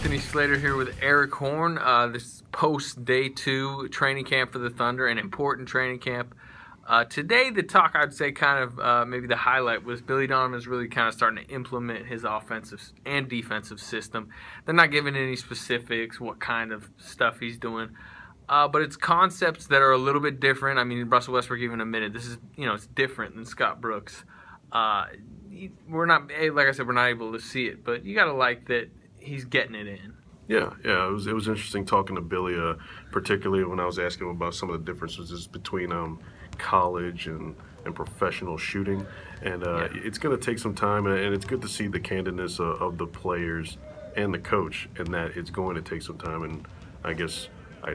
Anthony Slater here with Erik Horne. This is post day 2 training camp for the Thunder, an important training camp. Today, the talk, I'd say, kind of maybe the highlight was Billy Donovan is really kind of starting to implement his offensive and defensive system. They're not giving any specifics, what kind of stuff he's doing, but it's concepts that are a little bit different. I mean, Russell Westbrook even admitted this is, it's different than Scott Brooks. We're not, like I said, we're not able to see it, but you got to like that he's getting it in. Yeah, it was interesting talking to Billy, particularly when I was asking him about some of the differences between college and professional shooting, and it's going to take some time, and it's good to see the candidness of the players and the coach, and that it's going to take some time, and I guess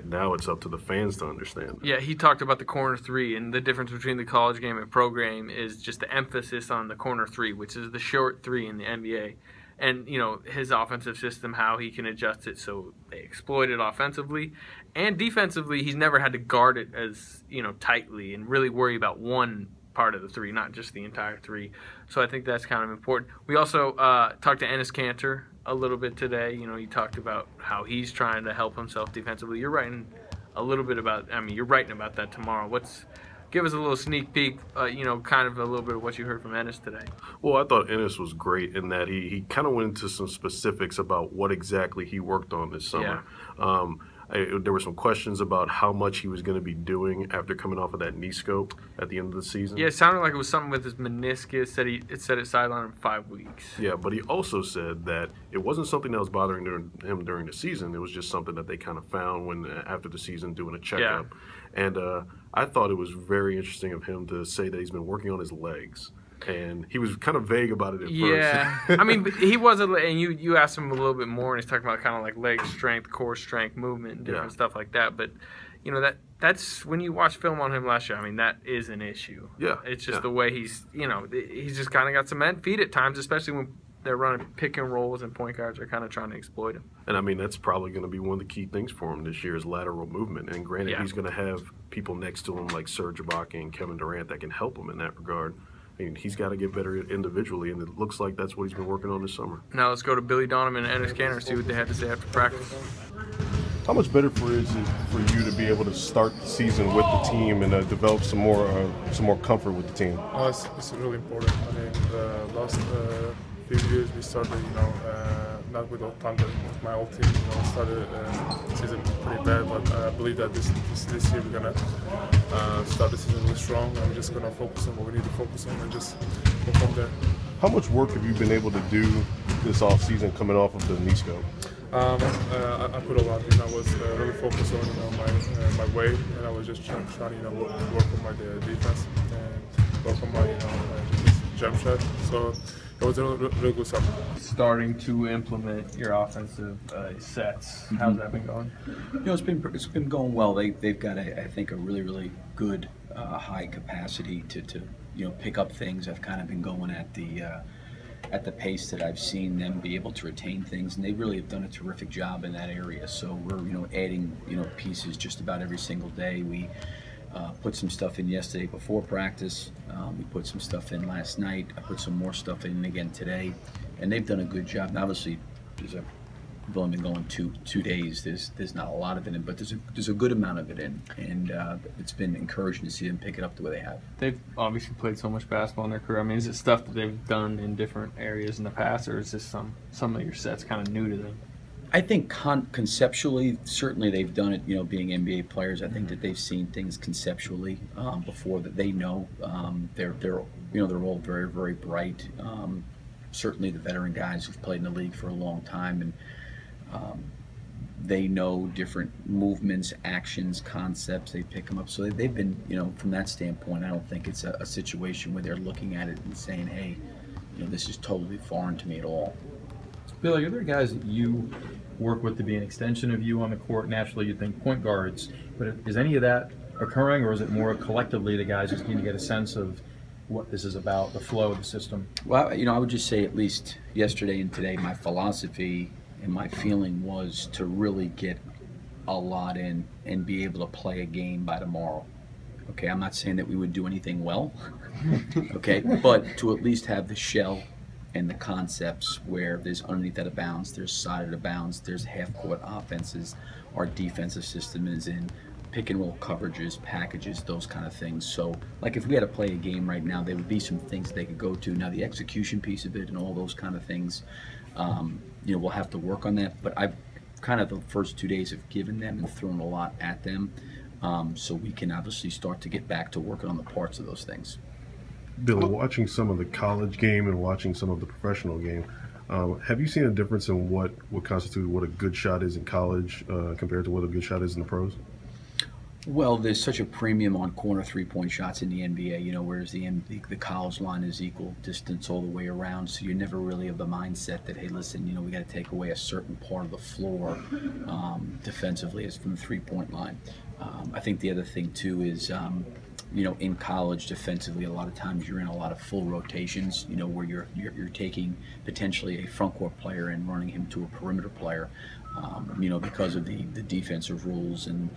now it's up to the fans to understand. Yeah, he talked about the corner three, and the difference between the college game and pro game is just the emphasis on the corner three, which is the short three in the NBA. And, his offensive system, how he can adjust it so they exploit it offensively. And defensively, he's never had to guard it as, tightly and really worry about one part of the three, not just the entire three. So I think that's kind of important. We also talked to Enes Kanter a little bit today. He talked about how he's trying to help himself defensively. You're writing a little bit about, you're writing about that tomorrow. Give us a little sneak peek, kind of a little bit of what you heard from Enes today. Well, I thought Enes was great in that he kind of went into some specifics about what exactly he worked on this summer. Yeah. There were some questions about how much he was going to be doing after coming off of that knee scope at the end of the season. Yeah, it sounded like it was something with his meniscus. It said it sidelined him 5 weeks. Yeah, but he also said that it wasn't something that was bothering him during the season. It was just something that they kind of found after the season doing a checkup. Yeah. And I thought it was very interesting of him to say that he's been working on his legs. And he was kind of vague about it at first. Yeah, he was, and you asked him a little bit more, and he's talking about kind of like leg strength, core strength, movement, and different stuff like that. But that's when you watch film on him last year. That is an issue. Yeah, it's just the way he's just kind of got some feet at times, especially when they're running pick and rolls and point guards are kind of trying to exploit him. And that's probably going to be one of the key things for him this year is lateral movement. And granted, he's going to have people next to him like Serge Ibaka and Kevin Durant that can help him in that regard. He's got to get better individually, and it looks like that's what he's been working on this summer. Now let's go to Billy Donovan and Enes Kanter and see what they had to say after practice. How much better is it for you to be able to start the season with the team and develop some more comfort with the team? It's really important. The last few years we started, not with the Thunder, with my old team. Started season pretty bad, but I believe that this year we're gonna start the season really strong. And we're just gonna focus on what we need to focus on and just go from there. How much work have you been able to do this off season coming off of the knee scope? I put a lot in. I was really focused on my weight, and I was just trying to work on my defense and work on my jump shot. So it was a really good summer. Starting to implement your offensive sets. How's that been going? It's been going well. They've got I think a really good high capacity to pick up things. I've kind of been going at the pace that I've seen them be able to retain things, and they really have done a terrific job in that area. So we're adding pieces just about every single day. We put some stuff in yesterday before practice. We put some stuff in last night. I put some more stuff in again today, and they've done a good job. And obviously, we've only been going two days. There's not a lot of it in, but there's a good amount of it in, and it's been encouraging to see them pick it up the way they have. They've obviously played so much basketball in their career. Is it stuff that they've done in different areas in the past, or is this some of your sets kind of new to them? I think conceptually, certainly they've done it. Being NBA players, I think that they've seen things conceptually before that they know. They're all very, very bright. Certainly the veteran guys who've played in the league for a long time, and they know different movements, actions, concepts. They pick them up. So they've been, from that standpoint, I don't think it's a situation where they're looking at it and saying, hey, this is totally foreign to me at all. Billy, are there guys that you work with to be an extension of you on the court? Naturally, you'd think point guards, but is any of that occurring, or is it more collectively the guys just need to get a sense of what this is about, the flow of the system? Well, I would just say at least yesterday and today, my philosophy and my feeling was to really get a lot in and be able to play a game by tomorrow. Okay, I'm not saying that we would do anything well, okay, but to at least have the shell and the concepts where there's underneath out of bounds, there's side out of bounds, there's half-court offenses. Our defensive system is in pick and roll coverages, packages, those kind of things. So, like if we had to play a game right now, there would be some things they could go to. Now, the execution piece of it and all those kind of things, we'll have to work on that. But I've kind of the first 2 days have given them and thrown a lot at them, so we can obviously start to get back to working on the parts of those things. Billy, watching some of the college game and watching some of the professional game, have you seen a difference in what constitutes what a good shot is in college compared to what a good shot is in the pros? Well, there's such a premium on corner three-point shots in the NBA, whereas the college line is equal distance all the way around. So you're never really of the mindset that, hey, listen, we got to take away a certain part of the floor defensively as from the three-point line. I think the other thing too is, in college defensively, a lot of times you're in a lot of full rotations, where you're taking potentially a front court player and running him to a perimeter player, because of the defensive rules and.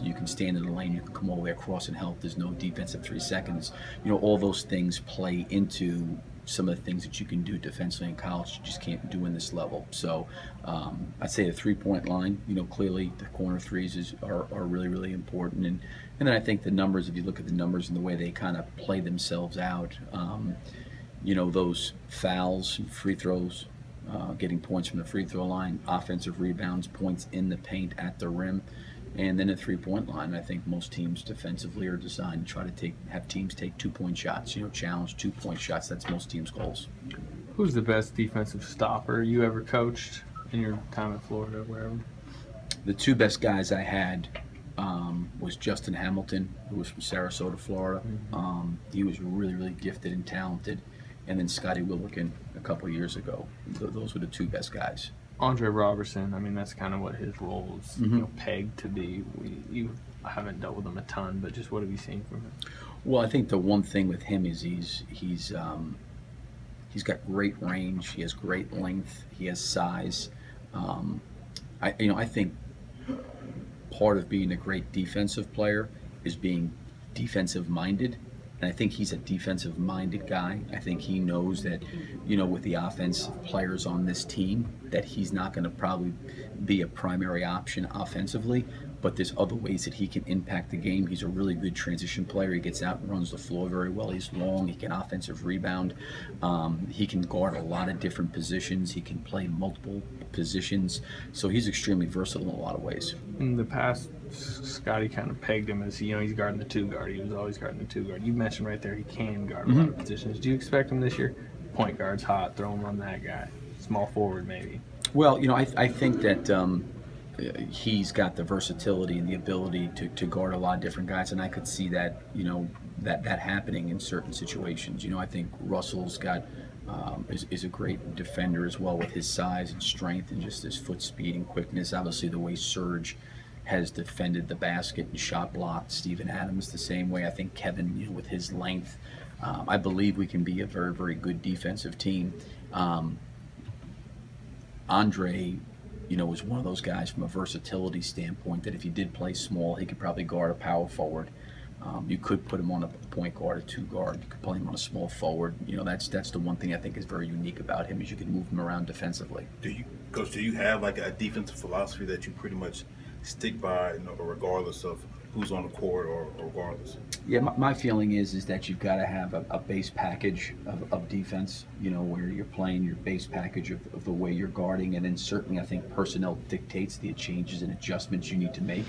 You can stand in the lane, you can come all the way across and help. There's no defensive 3 seconds. All those things play into some of the things that you can do defensively in college you just can't do in this level. So I'd say the three-point line, clearly the corner threes are really, really important. And then I think the numbers, if you look at the numbers and the way they kind of play themselves out, those fouls, free throws, getting points from the free throw line, offensive rebounds, points in the paint at the rim, and then the three-point line. I think most teams defensively are designed to try to have teams take 2-point shots, challenge 2-point shots. That's most teams' goals. Who's the best defensive stopper you ever coached in your time at Florida, wherever? The two best guys I had was Justin Hamilton, who was from Sarasota, Florida. He was really, really gifted and talented. And then Scotty Willikin a couple of years ago. Those were the two best guys. Andre Robertson, that's kind of what his role is pegged to be. You haven't dealt with him a ton, but just what have you seen from him? Well, I think the one thing with him is he's got great range. He has great length. He has size. I think part of being a great defensive player is being defensive-minded. And I think he's a defensive-minded guy. I think he knows that, with the offensive players on this team, that he's not going to probably be a primary option offensively, but there's other ways that he can impact the game. He's a really good transition player. He gets out and runs the floor very well. He's long. He can offensive rebound. He can guard a lot of different positions. He can play multiple positions. So he's extremely versatile in a lot of ways. In the past, Scotty kind of pegged him as, he's guarding the two guard. He was always guarding the two guard. You mentioned right there he can guard a lot of positions. Do you expect him this year? Point guard's hot. Throw him on that guy. Small forward maybe. Well, I think that he's got the versatility and the ability to guard a lot of different guys, and I could see that, that happening in certain situations. I think Russell's got is a great defender as well with his size and strength and just his foot speed and quickness. Obviously, the way Serge has defended the basket and shot blocked. Steven Adams the same way. I think Kevin, with his length, I believe we can be a very, very good defensive team. Andre, was one of those guys from a versatility standpoint that if he did play small, he could probably guard a power forward. You could put him on a point guard, a two guard. You could play him on a small forward. That's the one thing I think is very unique about him is you can move him around defensively. Coach, do you have like a defensive philosophy that you pretty much stick by, regardless of who's on the court or regardless? Yeah, my feeling is that you've got to have a base package of defense, where you're playing your base package of the way you're guarding, and then certainly I think personnel dictates the changes and adjustments you need to make.